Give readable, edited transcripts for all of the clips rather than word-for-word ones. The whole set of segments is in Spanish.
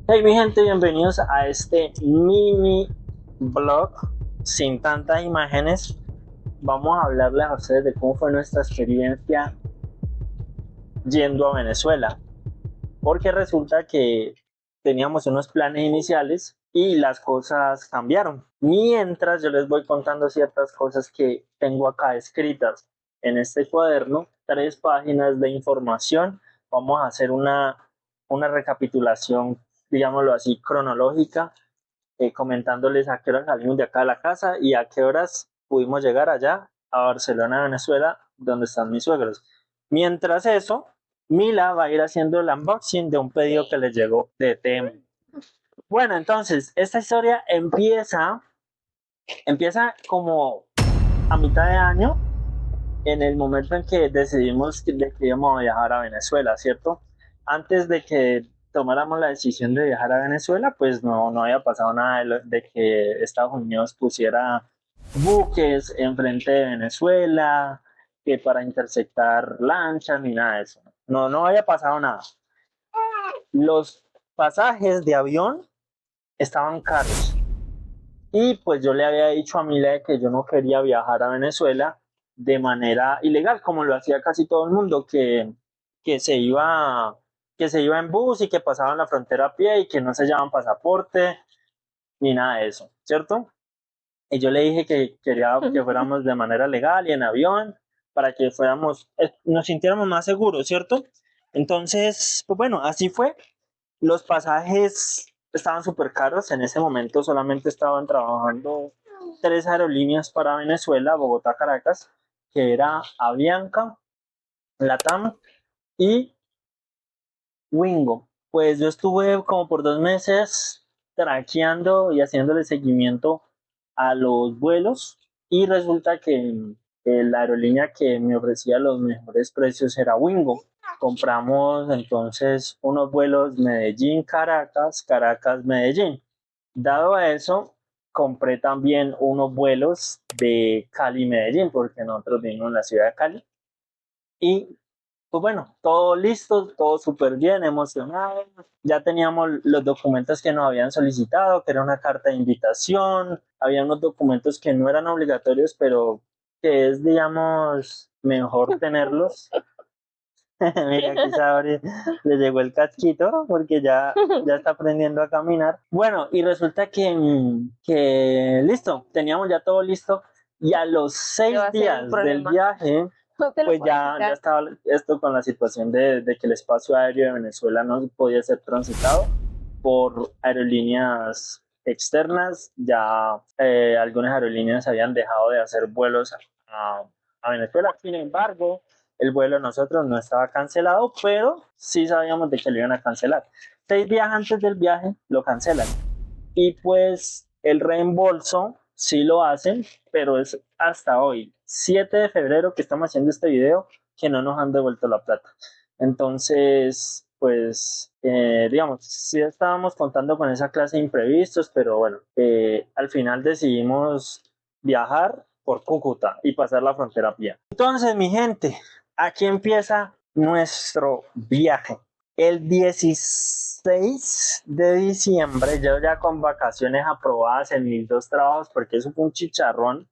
Hey mi gente, bienvenidos a este mini blog sin tantas imágenes. Vamos a hablarles a ustedes de cómo fue nuestra experiencia yendo a Venezuela, porque resulta que teníamos unos planes iniciales y las cosas cambiaron. Mientras yo les voy contando ciertas cosas que tengo acá escritas en este cuaderno, 3 páginas de información. Vamos a hacer una recapitulación, digámoslo así, cronológica, comentándoles a qué horas salimos de acá de la casa y a qué horas pudimos llegar allá a Barcelona, Venezuela, donde están mis suegros. Mientras eso, Mila va a ir haciendo el unboxing de un pedido que le llegó de TM. Bueno, entonces, esta historia empieza como a mitad de año, en el momento en que decidimos de que íbamos a viajar a Venezuela, ¿cierto? Antes de que tomáramos la decisión de viajar a Venezuela, pues no había pasado nada de que Estados Unidos pusiera buques enfrente de Venezuela, que para interceptar lanchas ni nada de eso. No había pasado nada. Los pasajes de avión estaban caros. Y pues yo le había dicho a Mila que yo no quería viajar a Venezuela de manera ilegal, como lo hacía casi todo el mundo, que se iba, que se iba en bus y que pasaban la frontera a pie y que no se llevaban pasaporte ni nada de eso, ¿cierto? Y yo le dije que quería que fuéramos de manera legal y en avión para que fuéramos, nos sintiéramos más seguros, ¿cierto? Entonces, pues bueno, así fue. Los pasajes estaban súper caros. En ese momento solamente estaban trabajando 3 aerolíneas para Venezuela, Bogotá, Caracas, que era Avianca, Latam y Wingo. Pues yo estuve como por 2 meses traqueando y haciéndole seguimiento a los vuelos y resulta que la aerolínea que me ofrecía los mejores precios era Wingo. Compramos entonces unos vuelos Medellín-Caracas, Caracas-Medellín. Dado a eso, compré también unos vuelos de Cali-Medellín, porque nosotros vivimos en la ciudad de Cali. Y pues bueno, todo listo, todo súper bien, emocionado. Ya teníamos los documentos que nos habían solicitado, que era una carta de invitación. Había unos documentos que no eran obligatorios, pero que es, digamos, mejor tenerlos. Mira, aquí Sabri le llegó el casquito porque ya está aprendiendo a caminar. Bueno, y resulta que listo, teníamos ya todo listo. Y a los Te va seis a ser un días del problema. viaje, No te lo pues puedes ya quitar. estaba esto con la situación de que el espacio aéreo de Venezuela no podía ser transitado por aerolíneas externas. Ya algunas aerolíneas habían dejado de hacer vuelos a Venezuela. Sin embargo, el vuelo de nosotros no estaba cancelado, pero sí sabíamos de que lo iban a cancelar. 6 días antes del viaje lo cancelan. Y pues el reembolso sí lo hacen, pero es hasta hoy, 7 de febrero que estamos haciendo este video, que no nos han devuelto la plata. Entonces, pues, digamos, sí estábamos contando con esa clase de imprevistos, pero bueno, al final decidimos viajar por Cúcuta y pasar la frontera a pie. Entonces, mi gente, aquí empieza nuestro viaje. El 16 de diciembre, yo ya con vacaciones aprobadas en mis 2 trabajos, porque eso fue un chicharrón,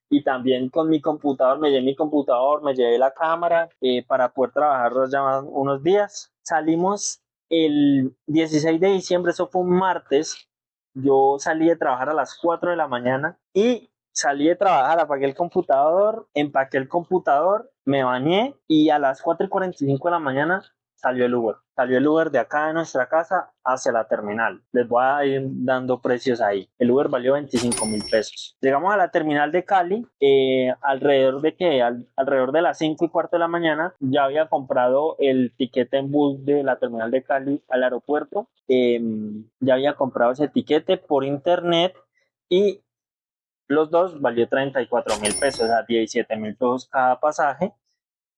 y también con mi computador, me llevé mi computador, me llevé la cámara para poder trabajar ya unos días. Salimos el 16 de diciembre, eso fue un martes. Yo salí de trabajar a las 4 de la mañana y salí de trabajar, apagué el computador, empaqué el computador, me bañé y a las 4:45 de la mañana salió el Uber. Salió el Uber de acá de nuestra casa hacia la terminal. Les voy a ir dando precios ahí. El Uber valió 25.000 pesos. Llegamos a la terminal de Cali, alrededor de las 5:15 de la mañana. Ya había comprado el tiquete en bus de la terminal de Cali al aeropuerto. Ya había comprado ese tiquete por internet y los dos valió 34.000 pesos, o sea, 17.000 pesos cada pasaje.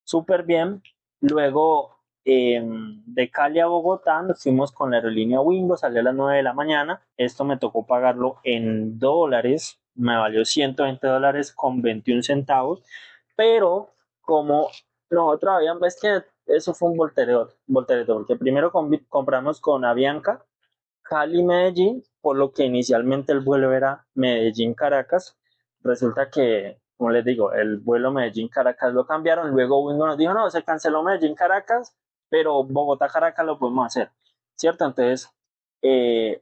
Súper bien. Luego, de Cali a Bogotá, nos fuimos con la aerolínea Wingo, salió a las 9 de la mañana. Esto me tocó pagarlo en dólares, me valió $120 con 21 centavos, pero como nosotros habíamos, ves que eso fue un voltereta, porque primero compramos con Avianca, Cali-Medellín, por lo que inicialmente el vuelo era Medellín-Caracas. Resulta que, como les digo, el vuelo Medellín-Caracas lo cambiaron, luego Wingo nos dijo, no, se canceló Medellín-Caracas, pero Bogotá-Caracas lo podemos hacer, ¿cierto? Entonces, eh,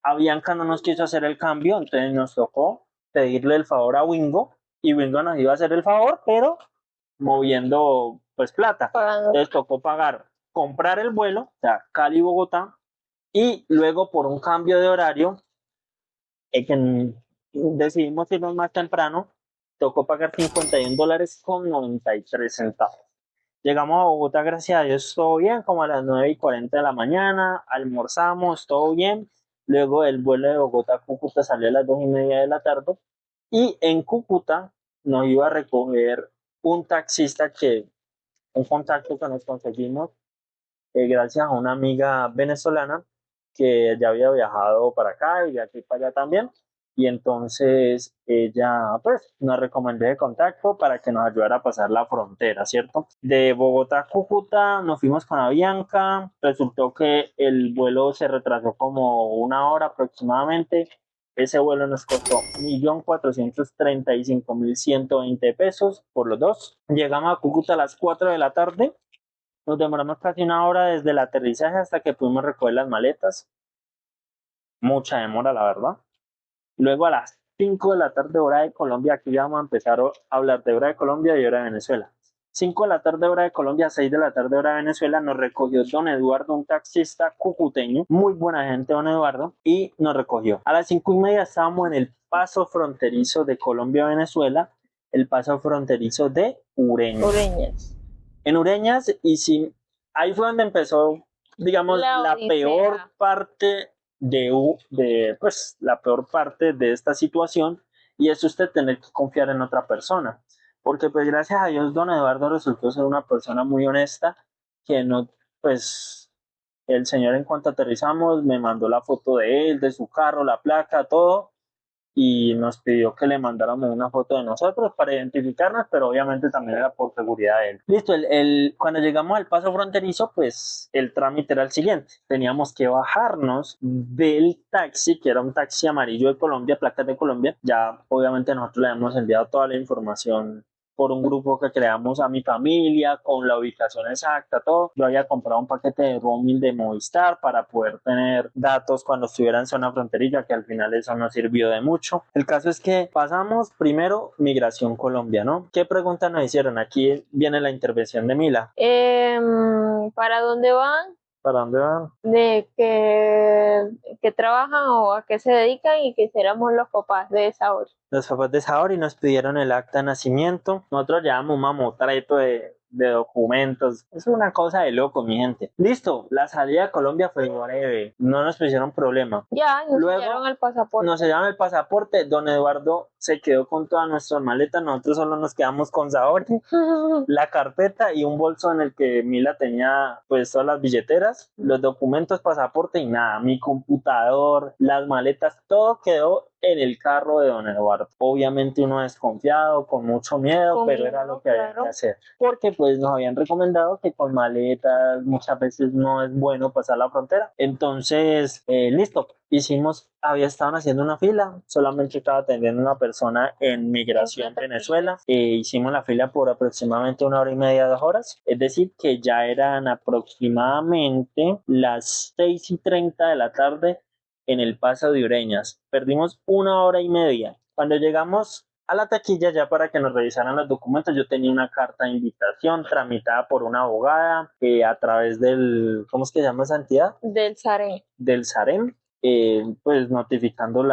Avianca no nos quiso hacer el cambio, entonces nos tocó pedirle el favor a Wingo, y Wingo nos iba a hacer el favor, pero moviendo pues plata. Pagando. Entonces tocó pagar, comprar el vuelo, o sea, Cali-Bogotá, y luego por un cambio de horario, que decidimos irnos más temprano, tocó pagar $51.93. Llegamos a Bogotá, gracias a Dios, todo bien, como a las 9:40 de la mañana, almorzamos, todo bien. Luego el vuelo de Bogotá a Cúcuta salió a las 2:30 de la tarde, y en Cúcuta nos iba a recoger un taxista, un contacto que nos conseguimos gracias a una amiga venezolana que ya había viajado para acá y de aquí para allá también. Y entonces ella pues nos recomendó de contacto para que nos ayudara a pasar la frontera, ¿cierto? De Bogotá a Cúcuta nos fuimos con Avianca, resultó que el vuelo se retrasó como una hora aproximadamente. Ese vuelo nos costó 1.435.120 pesos por los dos. Llegamos a Cúcuta a las 4 de la tarde. Nos demoramos casi una hora desde el aterrizaje hasta que pudimos recoger las maletas. Mucha demora, la verdad. Luego a las 5 de la tarde, hora de Colombia, aquí ya vamos a empezar a hablar de hora de Colombia y hora de Venezuela. 5 de la tarde, hora de Colombia, 6 de la tarde, hora de Venezuela, nos recogió don Eduardo, un taxista cucuteño, muy buena gente, don Eduardo, y nos recogió. A las 5:30 estábamos en el paso fronterizo de Colombia-Venezuela, el paso fronterizo de Ureñas. En Ureñas, y sí, ahí fue donde empezó, digamos, la peor parte pues, la peor parte de esta situación, y es usted tener que confiar en otra persona. Porque, pues, gracias a Dios, don Eduardo resultó ser una persona muy honesta, que no, pues, el señor en cuanto aterrizamos me mandó la foto de él, de su carro, la placa, todo, y nos pidió que le mandáramos una foto de nosotros para identificarnos, pero obviamente también era por seguridad de él. Listo, cuando llegamos al paso fronterizo, pues el trámite era el siguiente. Teníamos que bajarnos del taxi, que era un taxi amarillo de Colombia, placas de Colombia. Ya obviamente nosotros le hemos enviado toda la información por un grupo que creamos a mi familia, con la ubicación exacta, todo. Yo había comprado un paquete de roaming de Movistar para poder tener datos cuando estuviera en zona fronteriza, que al final eso no sirvió de mucho. El caso es que pasamos primero Migración Colombia, ¿no? ¿Qué pregunta nos hicieron? Aquí viene la intervención de Mila. ¿Para dónde van? ¿Para dónde van? De que trabajan o a qué se dedican, y que éramos los papás de Saori. Los papás de Saori nos pidieron el acta de nacimiento. Nosotros llevamos un mamotreto de documentos. Es una cosa de loco, mi gente. Listo, la salida de Colombia fue breve. No nos pusieron problema. Ya, nos Luego sellaron el pasaporte. Nos sellaron el pasaporte. Don Eduardo se quedó con todas nuestras maletas. Nosotros solo nos quedamos con Saori, la carpeta y un bolso en el que Mila tenía pues todas las billeteras, los documentos, pasaporte y nada. Mi computador, las maletas, todo quedó en el carro de don Eduardo. Obviamente uno desconfiado, con mucho miedo, pero era lo que había que hacer. Porque pues nos habían recomendado que con maletas muchas veces no es bueno pasar la frontera. Entonces, listo. Estaban haciendo una fila, solamente estaba atendiendo una persona en Migración Venezuela. Hicimos la fila por aproximadamente 1 hora y media, 2 horas. Es decir, que ya eran aproximadamente las 6:30 de la tarde en el paso de Ureñas. Perdimos 1 hora y media. Cuando llegamos a la taquilla ya para que nos revisaran los documentos, yo tenía una carta de invitación tramitada por una abogada a través ¿cómo es que se llama esa entidad? Del Sarén. Del Sarén, pues notificando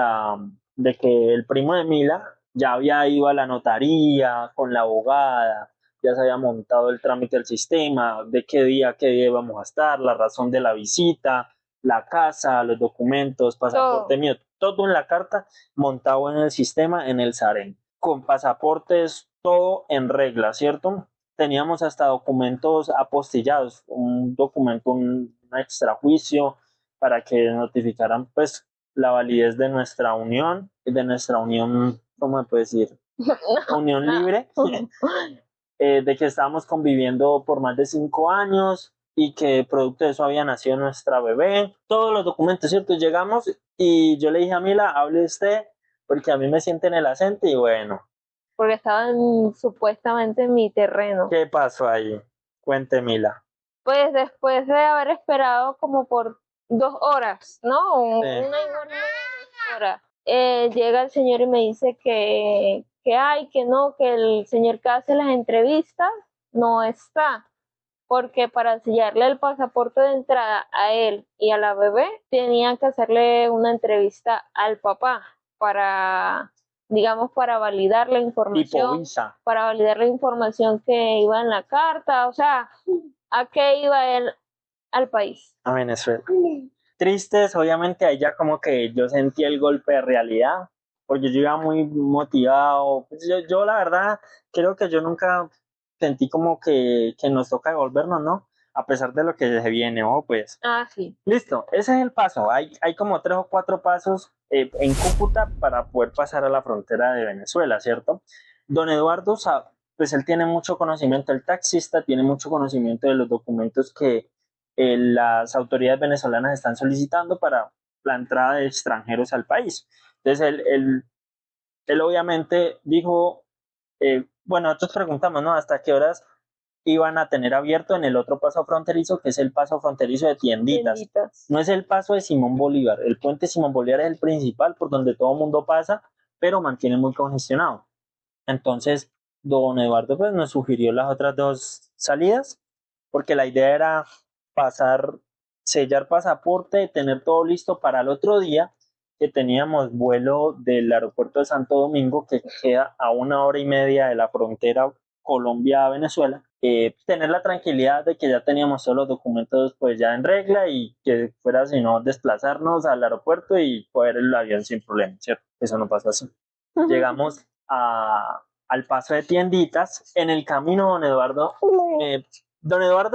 de que el primo de Mila ya había ido a la notaría con la abogada, ya se había montado el trámite del sistema, de qué día íbamos a estar, la razón de la visita, la casa, los documentos, pasaporte mío, todo en la carta montado en el sistema, en el Sarén, con pasaportes, todo en regla, ¿cierto? Teníamos hasta documentos apostillados, un documento, un extrajuicio, para que notificaran pues la validez de nuestra unión, ¿cómo me puede decir? Unión libre, de que estábamos conviviendo por más de 5 años y que producto de eso había nacido nuestra bebé, todos los documentos, ¿cierto? Llegamos y yo le dije a Mila, hable usted, porque a mí me sienten el acento y bueno, porque estaban supuestamente en mi terreno. ¿qué pasó ahí? Cuente, Mila. Pues después de haber esperado como por 2 horas, ¿no? Sí. Una y media, 2 horas. Llega el señor y me dice que no, que el señor que hace las entrevistas no está, porque para sellarle el pasaporte de entrada a él y a la bebé, tenían que hacerle una entrevista al papá para, digamos, para validar la Tipo información, visa. para validar la información que iba en la carta, o sea, a qué iba él al país. A Venezuela. Tristes, obviamente, ahí ya como que yo sentí el golpe de realidad, porque yo iba muy motivado. Pues yo la verdad creo que yo nunca sentí como que nos toca devolvernos, ¿no? A pesar de lo que se viene, ojo, pues. Ah, sí. Listo, ese es el paso. Hay como 3 o 4 pasos en Cúcuta para poder pasar a la frontera de Venezuela, ¿cierto? Don Eduardo, pues él tiene mucho conocimiento, el taxista tiene mucho conocimiento de los documentos que las autoridades venezolanas están solicitando para la entrada de extranjeros al país. Entonces, él obviamente dijo, bueno, nosotros preguntamos, ¿no? ¿Hasta qué horas iban a tener abierto en el otro paso fronterizo, que es el paso fronterizo de Tienditas? No es el paso de Simón Bolívar, el puente Simón Bolívar es el principal por donde todo el mundo pasa, pero mantiene muy congestionado. Entonces, don Eduardo pues nos sugirió las otras 2 salidas, porque la idea era pasar, sellar pasaporte, tener todo listo para el otro día, que teníamos vuelo del aeropuerto de Santo Domingo, que queda a 1 hora y media de la frontera Colombia-Venezuela, tener la tranquilidad de que ya teníamos todos los documentos pues ya en regla y que fuera sino desplazarnos al aeropuerto y coger el avión sin problema, ¿cierto? Eso no pasó así. Llegamos al paso de Tienditas. En el camino, don Eduardo,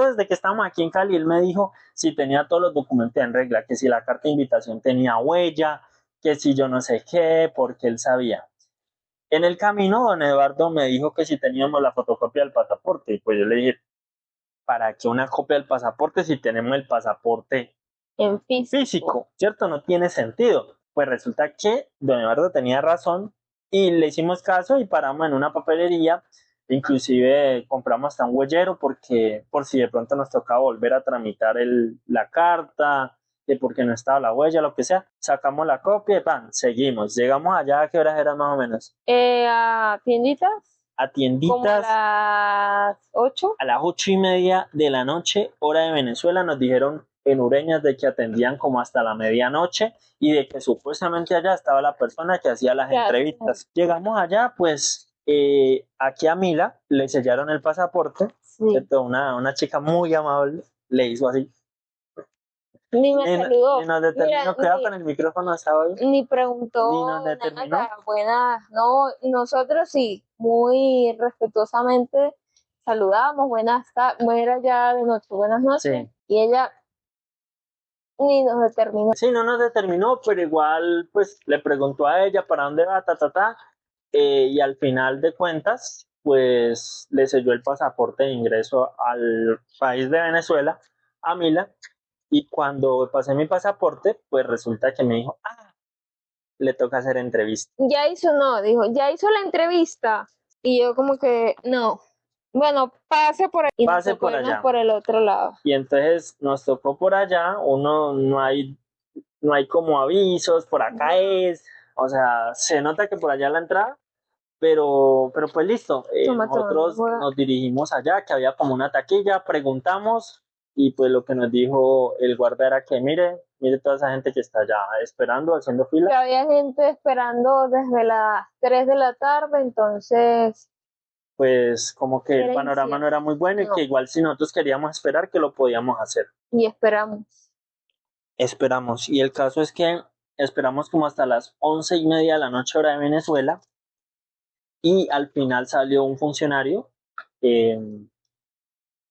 desde que estábamos aquí en Cali, él me dijo si tenía todos los documentos en regla, que si la carta de invitación tenía huella, que si yo no sé qué, porque él sabía. En el camino, don Eduardo me dijo que si teníamos la fotocopia del pasaporte, y pues yo le dije, ¿para qué una copia del pasaporte si tenemos el pasaporte En físico? ¿Cierto? No tiene sentido. Pues resulta que don Eduardo tenía razón y le hicimos caso y paramos en una papelería, inclusive compramos hasta un huellero porque por si de pronto nos tocaba volver a tramitar la carta, de porque no estaba la huella, lo que sea, sacamos la copia y pan, seguimos. Llegamos allá, ¿a qué horas eran más o menos? A Tienditas, A como Tienditas. a las 8. A las 8:30 de la noche, hora de Venezuela, nos dijeron en Ureñas de que atendían como hasta la medianoche y de que supuestamente allá estaba la persona que hacía las entrevistas. Llegamos allá, pues aquí a Mila le sellaron el pasaporte, Sí. ¿cierto? Una chica muy amable le hizo así. Ni me saludó. Ni nos determinó, Mira, cuidado con el micrófono, estaba ahí. ni preguntó Ni nos determinó. nada. Buenas, no, nosotros sí, muy respetuosamente saludamos, era ya de noche, buenas noches. Sí. Y ella ni nos determinó. Sí, no nos determinó, pero igual pues le preguntó a ella para dónde va, y al final de cuentas pues le selló el pasaporte de ingreso al país de Venezuela, a Mila, y cuando pasé mi pasaporte pues resulta que me dijo, le toca hacer entrevista. Ya hizo la entrevista. Y yo como que, no, bueno, pase por ahí. Y nos Pase tocó por irnos allá. por el otro lado. Y entonces nos tocó por allá, no hay como avisos, por acá es, o sea, se nota que por allá la entrada, pero pues listo, nosotros nos dirigimos allá, que había como una taquilla, preguntamos y pues lo que nos dijo el guarda era que mire toda esa gente que está allá esperando, haciendo fila. Que había gente esperando desde las 3 de la tarde, entonces pues como que el era panorama incierto. no era muy bueno y No. que igual si nosotros queríamos esperar que lo podíamos hacer. Y esperamos. Y el caso es que esperamos como hasta las 11:30 de la noche hora de Venezuela y al final salió un funcionario.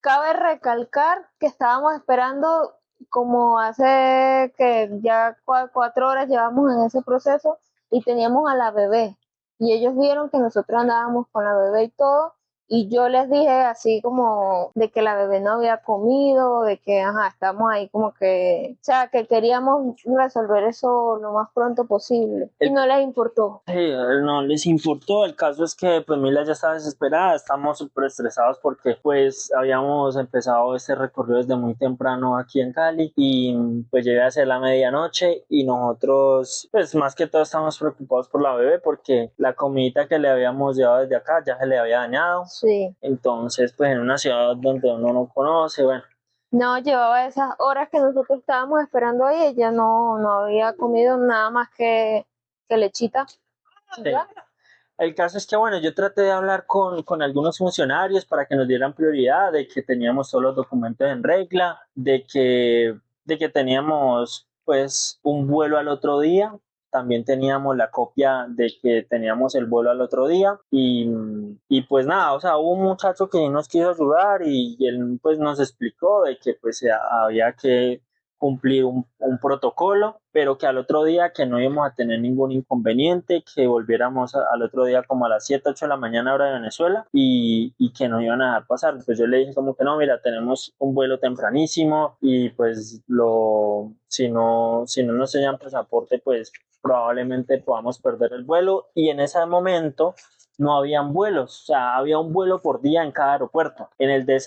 Cabe recalcar que estábamos esperando como hace que ya 4 horas llevamos en ese proceso y teníamos a la bebé. Y ellos vieron que nosotros andábamos con la bebé y todo Y yo les dije así como de que la bebé no había comido, de que, ajá, estamos ahí como que, o sea, que queríamos resolver eso lo más pronto posible. Y no les importó. Sí, no les importó. El caso es que pues Mila ya estaba desesperada, estamos súper estresados porque pues habíamos empezado este recorrido desde muy temprano aquí en Cali y pues llegué a ser la medianoche y nosotros pues más que todo estamos preocupados por la bebé porque la comidita que le habíamos llevado desde acá ya se le había dañado. Sí. Entonces pues en una ciudad donde uno no conoce, bueno. No, llevaba esas horas que nosotros estábamos esperando ahí, ella no había comido nada más que lechita. Sí. El caso es que, bueno, yo traté de hablar con algunos funcionarios para que nos dieran prioridad, de que teníamos todos los documentos en regla, de que teníamos, pues, un vuelo al otro día. También teníamos la copia de que teníamos el vuelo al otro día y pues nada, o sea, hubo un muchacho que nos quiso ayudar y él pues nos explicó de que pues había que cumplir un protocolo, pero que al otro día que no íbamos a tener ningún inconveniente, que volviéramos al otro día como a las 7, 8 de la mañana hora de Venezuela y que nos iban a dejar pasar. Pues yo le dije como que no, mira, tenemos un vuelo tempranísimo y pues si no nos sellan pasaporte, pues probablemente podamos perder el vuelo y en ese momento no habían vuelos, o sea, había un vuelo por día en cada aeropuerto. En el de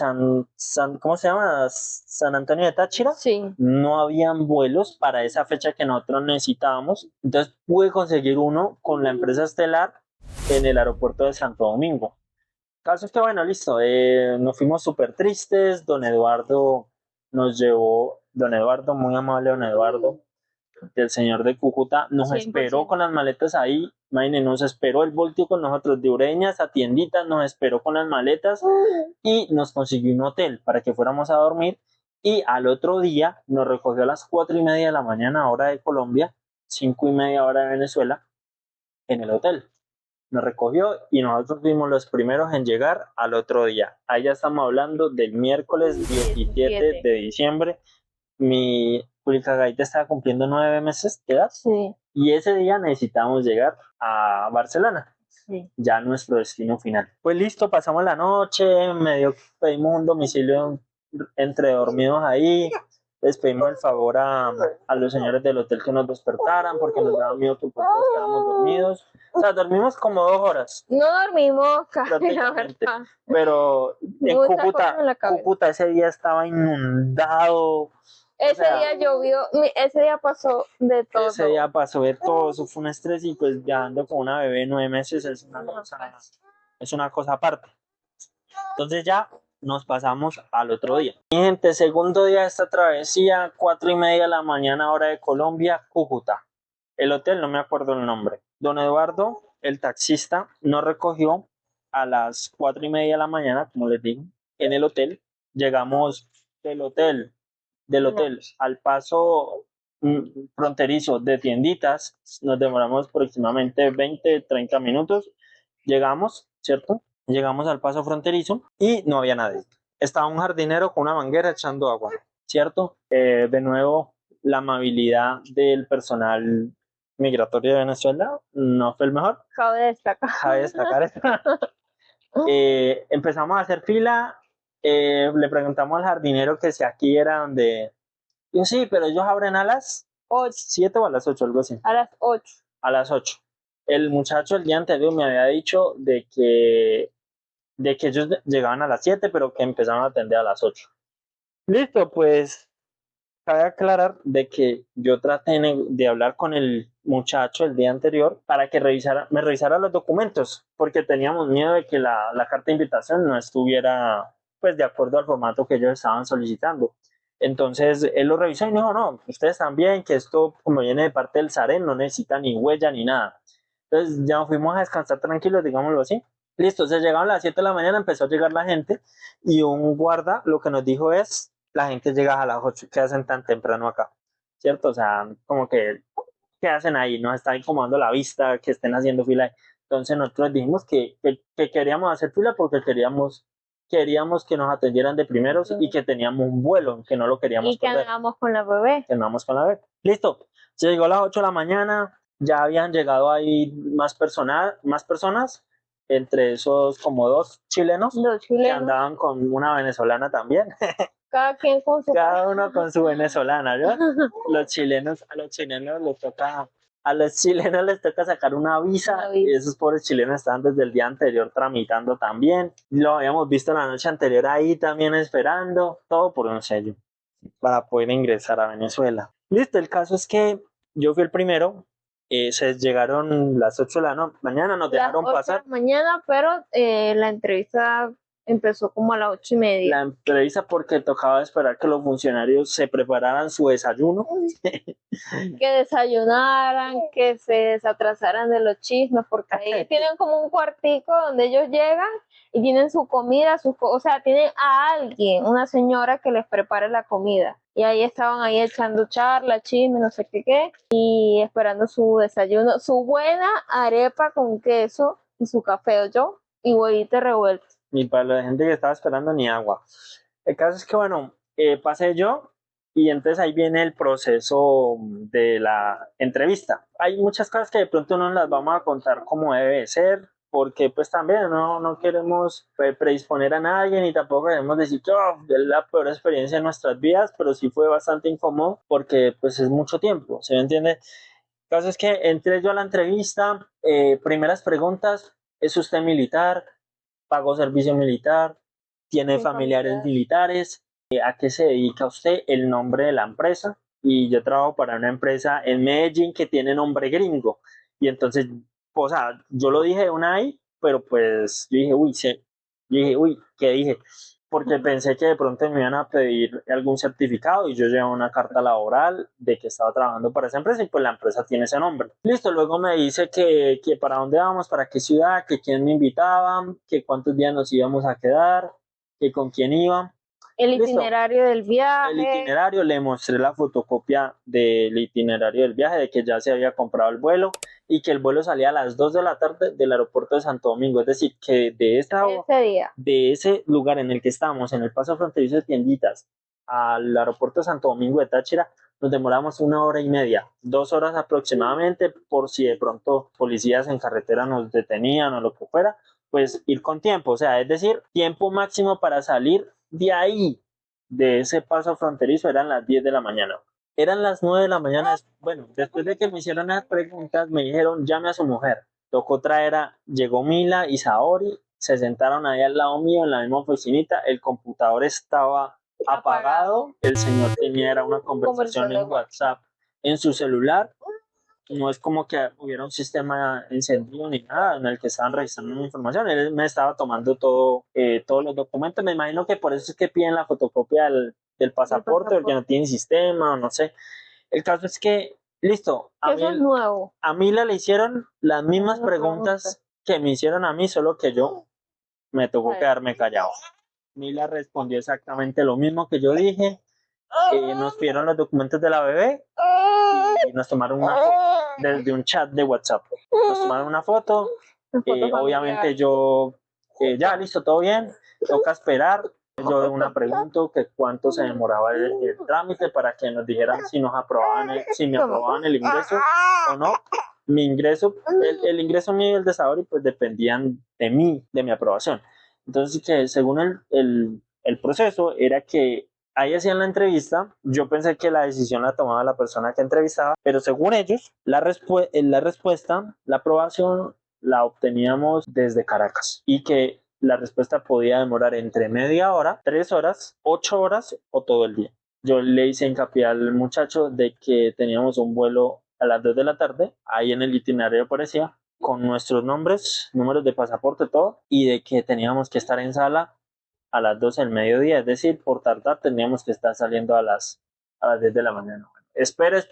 ¿cómo se llama? San Antonio de Táchira. Sí. No habían vuelos para esa fecha que nosotros necesitábamos. Entonces pude conseguir uno con la empresa Estelar en el aeropuerto de Santo Domingo. Caso es que, bueno, listo, nos fuimos súper tristes. Don Eduardo nos llevó, don Eduardo, muy amable don Eduardo, del señor de Cúcuta, nos 100%. esperó con las maletas ahí, imagínense, nos esperó el voltio con nosotros de Ureñas a tienditas, nos esperó con las maletas y nos consiguió un hotel para que fuéramos a dormir y al otro día nos recogió a las 4:30 de la mañana hora de Colombia, 5:30 hora de Venezuela, en el hotel. Nos recogió y nosotros fuimos los primeros en llegar al otro día. Ahí ya estamos hablando del miércoles 17 de diciembre. Mi Gaita estaba cumpliendo 9 meses de edad. Sí. Y ese día necesitábamos llegar a Barcelona. Sí. Ya nuestro destino final. Pues listo, pasamos la noche, medio pedimos un domicilio entre dormidos ahí. Les pedimos el favor a los señores del hotel que nos despertaran porque nos daba miedo que pues, todos quedáramos dormidos. O sea, dormimos como 2 horas. No dormimos casi, la Prácticamente. verdad. Pero en Muchas cosas en la cabeza. Cúcuta ese día estaba inundado. Ese día llovió, ese día pasó de todo. Ese día pasó de todo, eso fue un estrés y pues viajando con una bebé de 9 meses es una cosa aparte. Entonces ya nos pasamos al otro día. Mi gente, segundo día de esta travesía, 4:30 de la mañana hora de Colombia, Cúcuta. El hotel no me acuerdo el nombre. Don Eduardo, el taxista, nos recogió a las 4:30 de la mañana, como les digo, en el hotel. Llegamos del hotel al paso fronterizo de tienditas, nos demoramos aproximadamente 20-30 minutos. Llegamos, ¿cierto? Llegamos al paso fronterizo y no había nadie. Estaba un jardinero con una manguera echando agua, ¿cierto? De nuevo, la amabilidad del personal migratorio de Venezuela no fue el mejor. Cabe destacar eso. Empezamos a hacer fila. Le preguntamos al jardinero que si aquí era donde... Yo sí, pero ellos abren a las 7 o a las 8, algo así. A las 8. A las 8. El muchacho el día anterior me había dicho de que ellos llegaban a las 7, pero que empezaban a atender a las 8. Listo, pues cabe aclarar de que yo traté de hablar con el muchacho el día anterior para que me revisara los documentos, porque teníamos miedo de que la carta de invitación no estuviera pues de acuerdo al formato que ellos estaban solicitando. Entonces él lo revisó y dijo, no, ustedes también, que esto como viene de parte del SAREN no necesita ni huella ni nada. Entonces ya nos fuimos a descansar tranquilos, digámoslo así. Listo, se llegaron a las 7 de la mañana, empezó a llegar la gente y un guarda lo que nos dijo es, la gente llega a las 8, ¿qué hacen tan temprano acá? ¿Cierto? O sea, como que, ¿qué hacen ahí? Nos está incomodando la vista, que estén haciendo fila. Entonces nosotros dijimos que queríamos hacer fila porque queríamos que nos atendieran de primeros y que teníamos un vuelo, que no lo queríamos y que perder. andábamos con la bebé. Que andábamos con la bebé. Listo, se llegó a las 8 de la mañana, ya habían llegado ahí más personas, entre esos como dos chilenos Los que chilenos, andaban con una venezolana también, cada quien con su cada uno con su venezolana, ¿yo? A los chilenos les toca sacar una visa, Una y visa. esos pobres chilenos estaban desde el día anterior tramitando también. Lo habíamos visto la noche anterior ahí también esperando, todo por un sello para poder ingresar a Venezuela. Listo, el caso es que yo fui el primero, se llegaron las 8 de la mañana, nos Las dejaron 8 de pasar. la mañana, pero la entrevista empezó como a las 8:30. La entrevista porque tocaba esperar que los funcionarios se prepararan su desayuno. Que desayunaran, que se desatrasaran de los chismes, porque ahí tienen como un cuartico donde ellos llegan y tienen su comida, o sea, tienen a alguien, una señora que les prepare la comida. Y ahí estaban ahí echando charla, chisme, no sé qué, y esperando su desayuno, su buena arepa con queso y su café, yo, y huevito revuelto. Ni para la gente que estaba esperando ni agua. El caso es que, bueno, pasé yo y entonces ahí viene el proceso de la entrevista. Hay muchas cosas que de pronto no las vamos a contar como debe ser, porque pues también no queremos predisponer a nadie ni tampoco queremos decir que es la peor experiencia de nuestras vidas, pero sí fue bastante incómodo porque pues es mucho tiempo, ¿se me entiende? El caso es que entré yo a la entrevista, primeras preguntas, ¿es usted militar? ¿Pagó servicio militar? ¿Tiene Sí, familiares familiar. militares? ¿A qué se dedica usted? El nombre de la empresa. Y yo trabajo para una empresa en Medellín que tiene nombre gringo. Y entonces, o sea, yo lo dije de una ahí, pero pues yo dije, uy, ¿qué dije? Porque pensé que de pronto me iban a pedir algún certificado y yo llevo una carta laboral de que estaba trabajando para esa empresa y pues la empresa tiene ese nombre. Listo, luego me dice que para dónde vamos, para qué ciudad, que quién me invitaba, que cuántos días nos íbamos a quedar, que con quién iba. El Listo, itinerario del el viaje. itinerario, le mostré la fotocopia del itinerario del viaje, de que ya se había comprado el vuelo y que el vuelo salía a las 2 de la tarde del aeropuerto de Santo Domingo. Es decir, que Ese día. de ese lugar en el que estamos, en el paso fronterizo de Tienditas, al aeropuerto de Santo Domingo de Táchira, nos demoramos 1 hora y media, 2 horas aproximadamente, por si de pronto policías en carretera nos detenían o lo que fuera, pues ir con tiempo, o sea, es decir, tiempo máximo para salir de ahí, de ese paso fronterizo, eran las 10 de la mañana. Eran las 9 de la mañana, bueno, después de que me hicieron las preguntas, me dijeron, llame a su mujer. Tocó llegó Mila y Saori, se sentaron ahí al lado mío en la misma oficinita, el computador estaba apagado, el señor tenía era una conversación en WhatsApp en su celular, no es como que hubiera un sistema encendido ni nada en el que estaban registrando mi información, él me estaba tomando todos los documentos, me imagino que por eso es que piden la fotocopia del pasaporte, porque no tiene sistema, no sé. El caso es que, listo, Eso es nuevo. a Mila le hicieron las mismas preguntas que me hicieron a mí, solo que yo me tocó quedarme callado. Mila respondió exactamente lo mismo que yo dije. Nos pidieron los documentos de la bebé y nos tomaron una foto desde un chat de WhatsApp. Nos tomaron una foto. Obviamente yo, ya listo, todo bien. Toca esperar. Yo de una pregunto que cuánto se demoraba el trámite para que nos dijeran si si me aprobaban el ingreso o no. Mi ingreso, el ingreso mío y el de Saori pues dependían de mí, de mi aprobación. Entonces que según el proceso era que ahí hacían la entrevista, yo pensé que la decisión la tomaba la persona que entrevistaba, pero según ellos, la respuesta, la aprobación, la obteníamos desde Caracas y que la respuesta podía demorar entre media hora, 3 horas, 8 horas o todo el día. Yo le hice hincapié al muchacho de que teníamos un vuelo a las 2 de la tarde, ahí en el itinerario aparecía, con nuestros nombres, números de pasaporte, todo, y de que teníamos que estar en sala a las 12 del mediodía, es decir, por tardar teníamos que estar saliendo a las 10 de la mañana. Espere,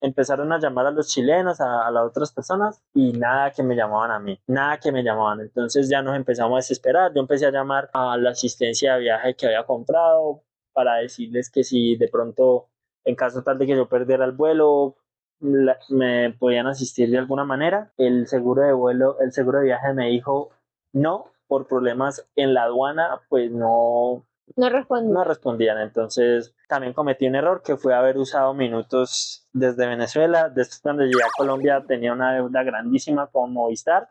empezaron a llamar a los chilenos, a las otras personas y nada que me llamaban a mí, nada que me llamaban. Entonces ya nos empezamos a desesperar, yo empecé a llamar a la asistencia de viaje que había comprado para decirles que si de pronto, en caso tal de que yo perdiera el vuelo, me podían asistir de alguna manera. El seguro de vuelo, el seguro de viaje me dijo no, por problemas en la aduana, pues no respondían. Entonces también cometí un error que fue haber usado minutos desde Venezuela. Después cuando llegué a Colombia tenía una deuda grandísima con Movistar,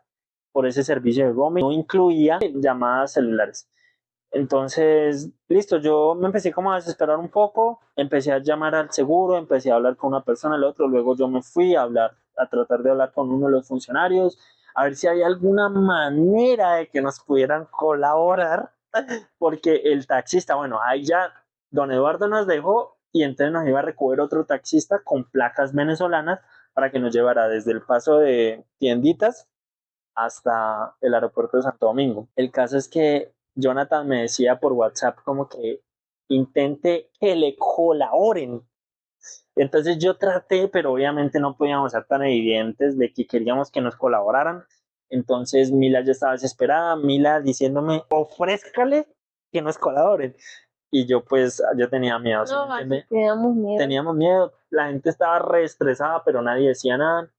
por ese servicio de roaming, no incluía llamadas celulares. Entonces, listo, yo me empecé como a desesperar un poco, empecé a llamar al seguro, empecé a hablar con una persona, el otro, luego yo me fui a hablar, a tratar de hablar con uno de los funcionarios, a ver si había alguna manera de que nos pudieran colaborar, porque el taxista, bueno, ahí ya don Eduardo nos dejó y entonces nos iba a recoger otro taxista con placas venezolanas para que nos llevara desde el paso de Tienditas hasta el aeropuerto de Santo Domingo. El caso es que Jonathan me decía por WhatsApp como que intente que le colaboren. Entonces yo traté, pero obviamente no podíamos ser tan evidentes de que queríamos que nos colaboraran. Entonces Mila ya estaba desesperada, Mila diciéndome, ofrézcale que nos colaboren. Y yo pues, yo tenía miedo, ¿sí me No, aquí entiende? teníamos miedo. Teníamos miedo, la gente estaba re estresada, pero nadie decía nada.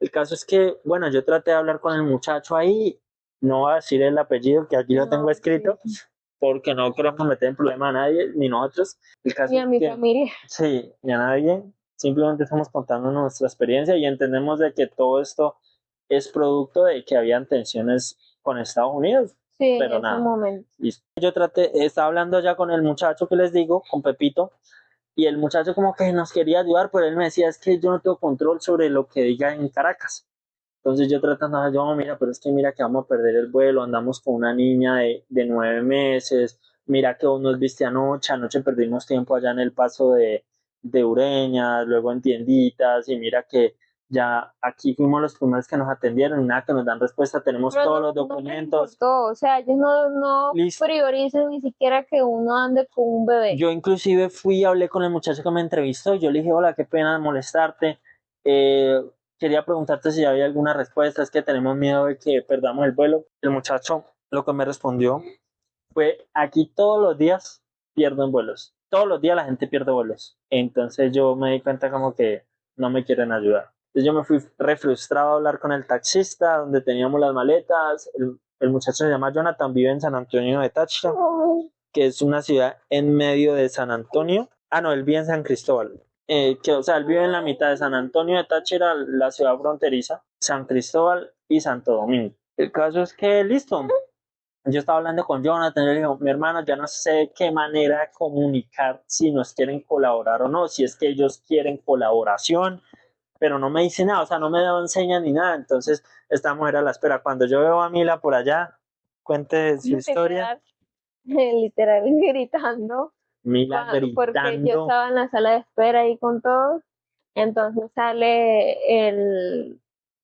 El caso es que, bueno, yo traté de hablar con el muchacho ahí, no voy a decir el apellido, que aquí lo tengo No, escrito, sí. porque no queremos meter en problema a nadie, ni nosotros. El caso Ni es a mi que, familia. sí, ni a nadie, simplemente estamos contando nuestra experiencia y entendemos de que todo esto es producto de que habían tensiones con Estados Unidos, Sí, en pero ese nada. momento. Listo. Yo traté, estaba hablando ya con el muchacho que les digo, con Pepito, y el muchacho como que nos quería ayudar, pero él me decía, es que yo no tengo control sobre lo que diga en Caracas. Entonces yo tratando, yo, mira, pero es que mira que vamos a perder el vuelo, andamos con una niña de 9 meses, mira que vos nos viste anoche perdimos tiempo allá en el paso de Ureña, luego en tienditas, y mira que ya aquí fuimos los primeros que nos atendieron, y nada que nos dan respuesta, tenemos Pero todos los no les documentos, importó, o sea, ellos no listo. priorizan ni siquiera que uno ande con un bebé. Yo inclusive fui y hablé con el muchacho que me entrevistó, yo le dije, hola, qué pena molestarte, eh, quería preguntarte si había alguna respuesta, es que tenemos miedo de que perdamos el vuelo. El muchacho lo que me respondió fue, aquí todos los días pierden vuelos, todos los días la gente pierde vuelos. Entonces yo me di cuenta como que no me quieren ayudar. Entonces yo me fui re frustrado a hablar con el taxista, donde teníamos las maletas. El muchacho se llama Jonathan, vive en San Antonio de Táchira, que es una ciudad en medio de San Antonio. Ah, no, él vive en San Cristóbal. O sea, él vive en la mitad de San Antonio de Táchira, la ciudad fronteriza, San Cristóbal y Santo Domingo. El caso es que, listo, yo estaba hablando con Jonathan, yo le dije, mi hermano, ya no sé qué manera de comunicar si nos quieren colaborar o no, si es que ellos quieren colaboración, pero no me dice nada, o sea, no me daban señas ni nada, entonces estamos a la espera. Cuando yo veo a Mila por allá, cuente su historia, Literal, gritando, Mila porque yo gritando. estaba en la sala de espera ahí con todos. Entonces sale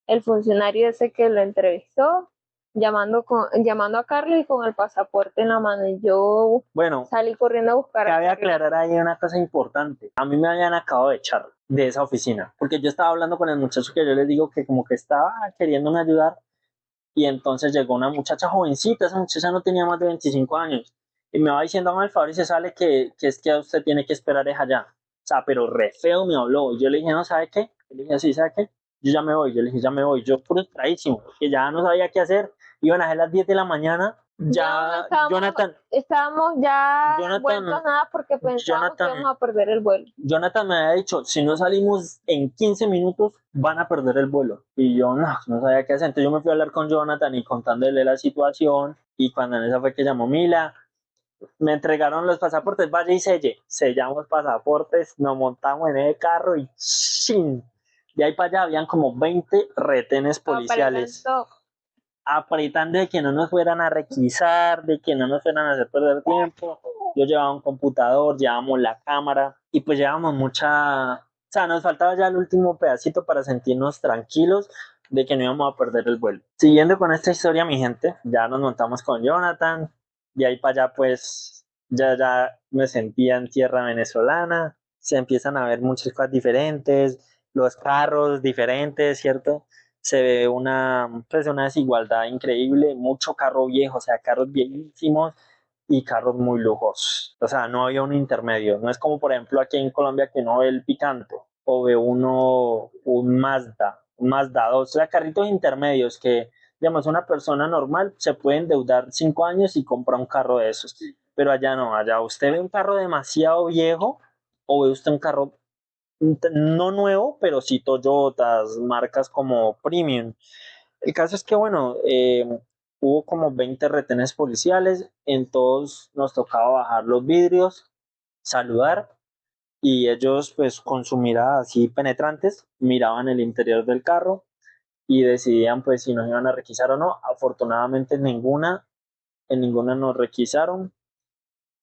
el funcionario ese que lo entrevistó, llamando a Carlos y con el pasaporte en la mano. Y yo Bueno, salí corriendo a buscar a cabe Carlos. aclarar ahí una cosa importante. A mí me habían acabado de echar de esa oficina, porque yo estaba hablando con el muchacho que yo les digo que como que estaba queriéndome ayudar y entonces llegó una muchacha jovencita, esa muchacha no tenía más de 25 años y me va diciendo, hágame el favor y se sale que es que usted tiene que esperar es allá. O sea, pero re feo me habló. Y yo le dije, no, ¿sabe qué? Yo le dije, sí, ¿sabe qué? Yo ya me voy. Yo le dije, ya me voy. Yo frustradísimo, que ya no sabía qué hacer. Iban a ser las 10 de la mañana. Ya, estábamos ya Jonathan, vueltos a nada porque pensábamos que íbamos a perder el vuelo. Jonathan me había dicho, si no salimos en 15 minutos, van a perder el vuelo. Y yo no sabía qué hacer. Entonces yo me fui a hablar con Jonathan y contándole la situación. Y cuando en esa fue que llamó Mila, me entregaron los pasaportes, vaya y sellamos pasaportes, nos montamos en el carro y ¡shin! De ahí para allá habían como 20 retenes policiales apretando de que no nos fueran a requisar, de que no nos fueran a hacer perder tiempo. Yo llevaba un computador, llevábamos la cámara y pues llevábamos mucha, o sea, nos faltaba ya el último pedacito para sentirnos tranquilos de que no íbamos a perder el vuelo. Siguiendo con esta historia, mi gente, ya nos montamos con Jonathan, de ahí para allá pues ya me sentía en tierra venezolana, se empiezan a ver muchas cosas diferentes, los carros diferentes, ¿cierto? Se ve pues una desigualdad increíble, mucho carro viejo, o sea, carros viejísimos y carros muy lujosos. O sea, no había un intermedio. No es como, por ejemplo, aquí en Colombia que uno ve el Picanto o ve un Mazda 2, o sea, carritos intermedios que, digamos, una persona normal se puede endeudar 5 años y comprar un carro de esos. Pero allá no, allá usted ve un carro demasiado viejo o ve usted un carro no nuevo, pero sí Toyotas, marcas como premium. El caso es que, bueno, hubo como 20 retenes policiales, en todos nos tocaba bajar los vidrios, saludar, y ellos, pues, con su mirada así penetrantes, miraban el interior del carro y decidían, pues, si nos iban a requisar o no. Afortunadamente, en ninguna nos requisaron.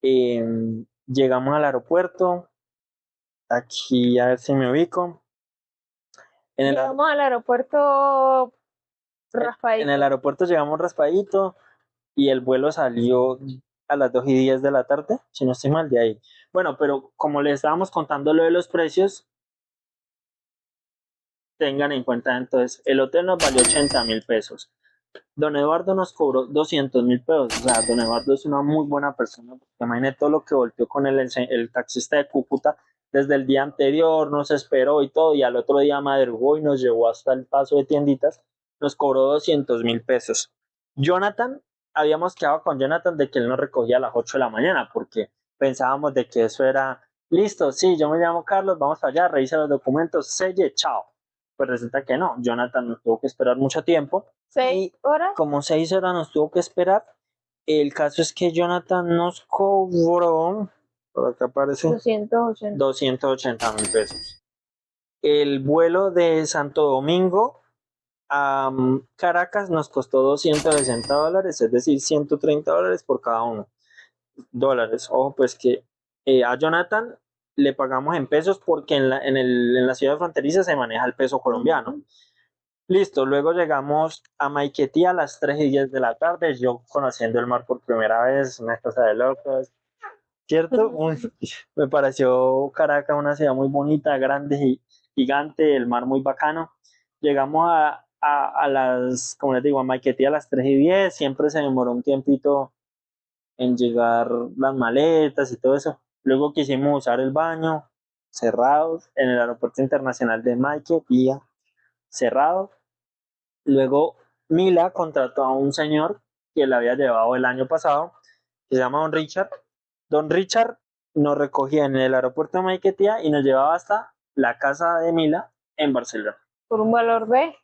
Eh, Llegamos al aeropuerto, aquí a ver si me ubico. En el, Llegamos al aeropuerto en el raspadito. aeropuerto llegamos raspadito y el vuelo salió a las 2:10 de la tarde, si no estoy mal de ahí. Bueno, pero como le estábamos contando lo de los precios, tengan en cuenta entonces, el hotel nos valió 80.000 pesos. Don Eduardo nos cobró 200.000 pesos. O sea, don Eduardo es una muy buena persona. Imagínate todo lo que volteó con el taxista de Cúcuta desde el día anterior, nos esperó y todo, y al otro día madrugó y nos llevó hasta el paso de tienditas, nos cobró 200.000 pesos. Jonathan, habíamos quedado con Jonathan de que él nos recogía a las 8 de la mañana, porque pensábamos de que eso era, listo, sí, yo me llamo Carlos, vamos allá, revisa los documentos, selle, chao. Pues resulta que no, Jonathan nos tuvo que esperar mucho tiempo. 6 horas. Como 6 horas nos tuvo que esperar. El caso es que Jonathan nos cobró, por acá aparece, 280. 280.000 pesos. El vuelo de Santo Domingo a Caracas nos costó $260, es decir, $130 por cada uno. Dólares. Ojo, pues que a Jonathan le pagamos en pesos porque en la ciudad fronteriza se maneja el peso colombiano. Listo, luego llegamos a Maiquetía a las 3:10 de la tarde, yo conociendo el mar por primera vez, una cosa de locos, ¿cierto? Me pareció Caracas una ciudad muy bonita, grande y gigante, el mar muy bacano. Llegamos como les digo, a Maiquetía a las 3:10, siempre se demoró un tiempito en llegar las maletas y todo eso. Luego quisimos usar el baño, cerrados, en el aeropuerto internacional de Maiquetía, cerrado. Luego Mila contrató a un señor que la había llevado el año pasado, que se llama Don Richard. Don Richard nos recogía en el aeropuerto de Maiquetía y nos llevaba hasta la casa de Mila en Barcelona. Por un valor de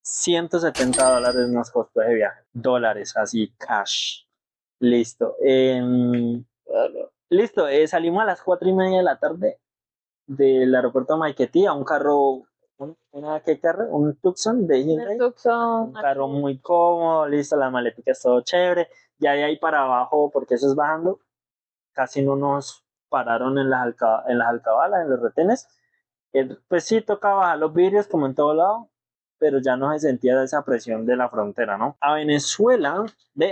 $170 nos costó ese viaje. Dólares, así, cash. Listo. Listo, salimos a las 4:30 de la tarde del aeropuerto de Maiquetía, un carro, ¿qué carro? Un Tucson de Hyundai. Un carro muy cómodo, listo, la maletica es todo chévere. Ya de ahí para abajo, porque eso es bajando, casi no nos pararon en las alcabalas, en los retenes. Pues sí, tocaba bajar los vidrios como en todo lado, pero ya no se sentía esa presión de la frontera, ¿no? A Venezuela,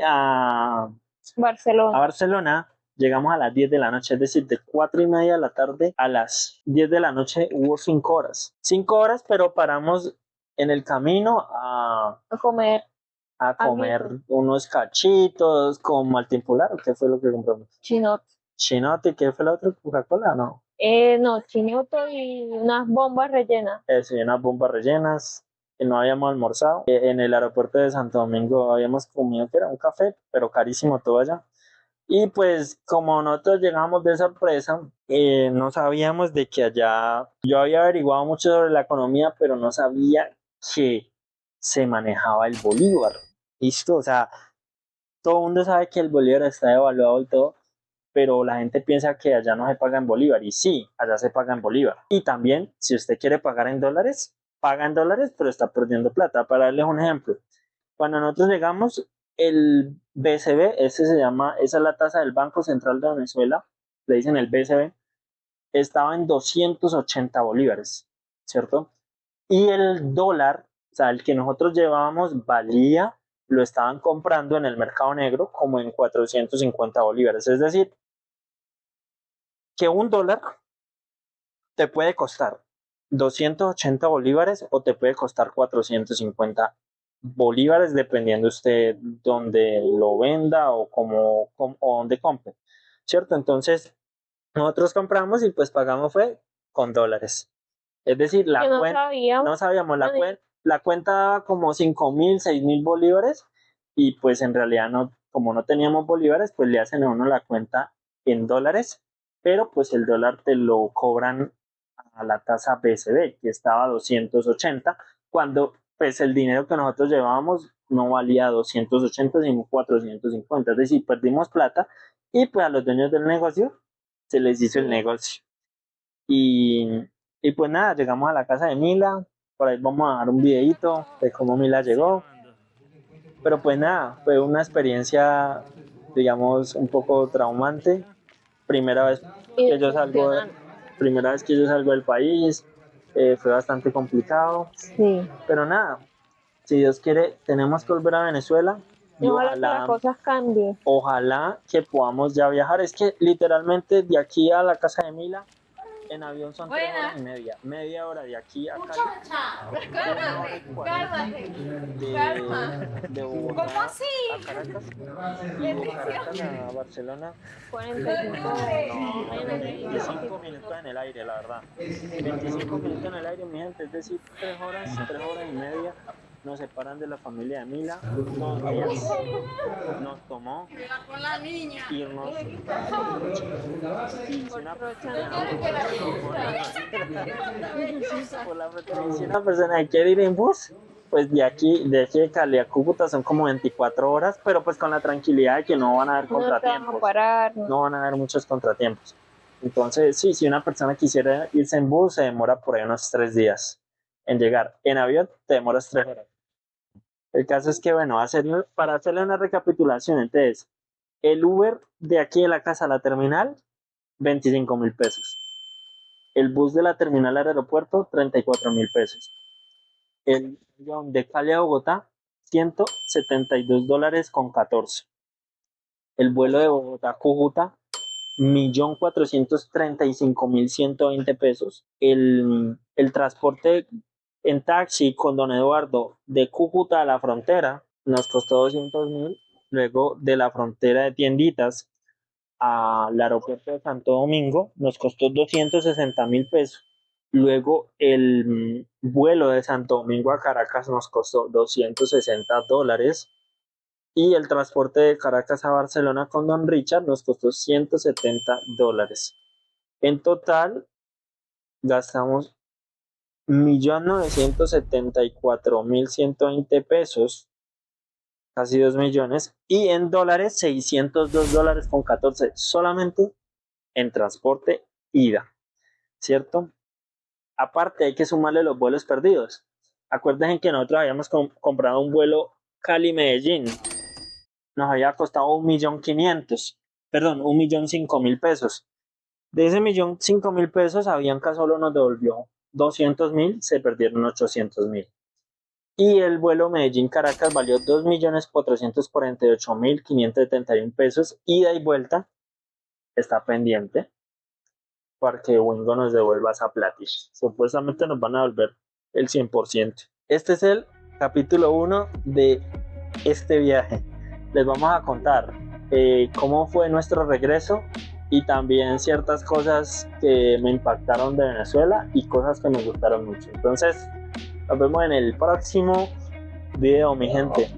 a Barcelona. Barcelona, llegamos a las 10 de la noche, es decir, de 4:30 de la tarde a las 10 de la noche hubo 5 horas. 5 horas, pero paramos en el camino A comer. a comer unos cachitos con Maltimpular, ¿qué fue lo que compramos? Chinoto. Chinote, ¿qué fue la otra? ¿Coca-Cola? No. No, chinoto y unas bombas rellenas. Sí, unas bombas rellenas. No habíamos almorzado. En el aeropuerto de Santo Domingo habíamos comido que era un café, pero carísimo todo allá. Y pues como nosotros llegamos de sorpresa, no sabíamos de que allá, yo había averiguado mucho sobre la economía, pero no sabía que se manejaba el bolívar. ¿Listo? O sea, todo el mundo sabe que el bolívar está devaluado y todo, pero la gente piensa que allá no se paga en bolívar. Y sí, allá se paga en bolívar. Y también, si usted quiere pagar en dólares, paga en dólares, pero está perdiendo plata. Para darles un ejemplo, cuando nosotros llegamos, el BCB, esa es la tasa del Banco Central de Venezuela, le dicen el BCB, estaba en 280 bolívares, ¿cierto? Y el dólar, o sea, el que nosotros llevábamos valía, lo estaban comprando en el mercado negro como en 450 bolívares. Es decir, que un dólar te puede costar 280 bolívares o te puede costar 450 bolívares, dependiendo usted dónde lo venda o o dónde compre, ¿cierto? Entonces, nosotros compramos y pues pagamos fue con dólares. Es decir, no sabíamos, la cuenta daba como 5.000, 6.000 bolívares y pues en realidad no, como no teníamos bolívares, pues le hacen a uno la cuenta en dólares, pero pues el dólar te lo cobran a la tasa BCB, que estaba a 280, cuando pues el dinero que nosotros llevábamos no valía 280 sino 450, es decir, perdimos plata y pues a los dueños del negocio se les hizo el negocio. Y, y pues nada, llegamos a la casa de Mila, por ahí vamos a dar un videito de cómo Mila llegó, pero pues nada, fue una experiencia, digamos, un poco traumante, primera vez Y que yo salgo, decepcionante. primera vez que yo salgo del país, fue bastante complicado, Sí. pero nada, si Dios quiere, tenemos que volver a Venezuela Y y ojalá que las cosas cambien. ojalá que podamos ya viajar. Es que literalmente de aquí a la casa de Mila, en avión son 3 horas y media hora de aquí a Cali, una hora y 40 de Bogotá a Caracas y de Caracas a Barcelona. 45 No, 25 minutos en el aire, la verdad. 25 minutos en el aire, mi gente, es decir, 3 horas y media nos separan de la familia de Mila. 2 días nos tomó irnos. Y si una si una persona quiere ir en bus, pues de aquí de Cali a Cúcuta son como 24 horas, pero pues con la tranquilidad de que no van a haber No te vas a contratiempos. parar. No van a haber muchos contratiempos. Entonces, sí, si una persona quisiera irse en bus, se demora por ahí unos 3 días en llegar. En avión te demoras 3 horas. El caso es que, bueno, para hacerle una recapitulación, entonces, el Uber de aquí de la casa a la terminal, 25.000 pesos. El bus de la terminal al aeropuerto, 34.000 pesos. El avión de Cali a Bogotá, $172.14. El vuelo de Bogotá a Cúcuta, 1.435.120 pesos. El transporte en taxi con don Eduardo de Cúcuta a la frontera nos costó 200.000. Luego de la frontera de Tienditas al aeropuerto de Santo Domingo nos costó 260.000 pesos. Luego el vuelo de Santo Domingo a Caracas nos costó $260. Y el transporte de Caracas a Barcelona con don Richard nos costó $170. En total gastamos 1.974.120 pesos, casi 2 millones, y en dólares $602.14 solamente en transporte ida, ¿cierto? Aparte hay que sumarle los vuelos perdidos. Acuérdense que nosotros habíamos comprado un vuelo Cali-Medellín, nos había costado 1.500.000, perdón, 1.005.000 pesos. De ese 1.005.000 pesos, Avianca solo nos devolvió 200.000, se perdieron 800.000. Y el vuelo Medellín-Caracas valió 2.448.571 pesos, ida y vuelta. Está pendiente para que Wingo nos devuelva esa plata. Supuestamente nos van a devolver el 100%. Este es el capítulo 1 de este viaje. Les vamos a contar cómo fue nuestro regreso y también ciertas cosas que me impactaron de Venezuela y cosas que me gustaron mucho. Entonces, nos vemos en el próximo video, mi gente.